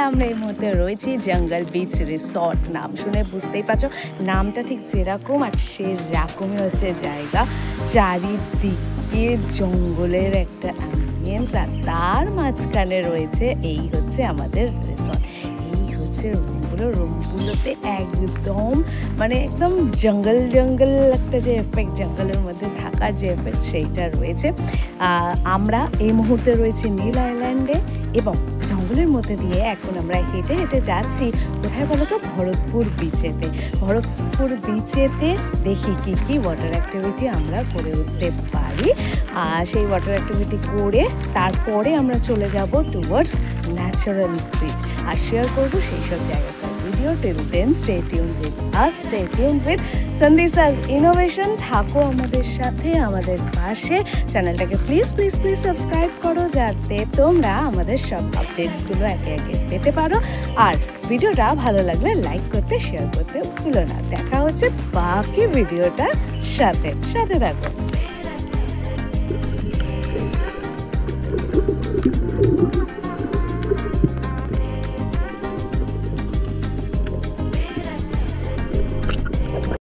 আমরা এই মুহূর্তে রয়েছি জঙ্গল বিচ রিসর্ট। নাম শুনে বুঝতেই পারছো নামটা ঠিক যেরকম আর সেরকমই হচ্ছে জায়গা। চারিদিকে জঙ্গলের একটা অ্যাম্বিয়েন্স আর তার মাঝখানে রয়েছে এই হচ্ছে আমাদের রিসর্ট। এই হচ্ছে রুমগুলোতে একদম একদম জঙ্গল একটা যে এফেক্ট, জঙ্গলের মধ্যে থাকার যে এফেক্ট সেইটা রয়েছে। আমরা এই মুহূর্তে রয়েছি নীল আইল্যান্ডে এবং জঙ্গলের মধ্যে দিয়ে এখন আমরা হেঁটে হেঁটে যাচ্ছি কোথায় বলো তো, ভরতপুর বিচেতে। ভরতপুর বিচেতে দেখি কি ওয়াটার অ্যাক্টিভিটি আমরা করে উঠতে পারি। সেই ওয়াটার অ্যাক্টিভিটি করে তারপরে আমরা চলে যাব টুয়ার্ডস ন্যাচারাল বিচ আর শেয়ার করবো সেই সব জায়গাটার video. Till then stay tuned with us, stay tuned with সন্দিসাস ইনোভেশন। থাকো আমাদের সাথে, আমাদের পাশে। চ্যানেলটাকে প্লিজ সাবস্ক্রাইব করো যাতে তোমরা আমাদের সব আপডেটসগুলো একে একে পেতে পারো। আর ভিডিওটা ভালো লাগলে লাইক করতে, শেয়ার করতে ভুলো না। দেখা হচ্ছে বাকি ভিডিওটার সাথে থাকো।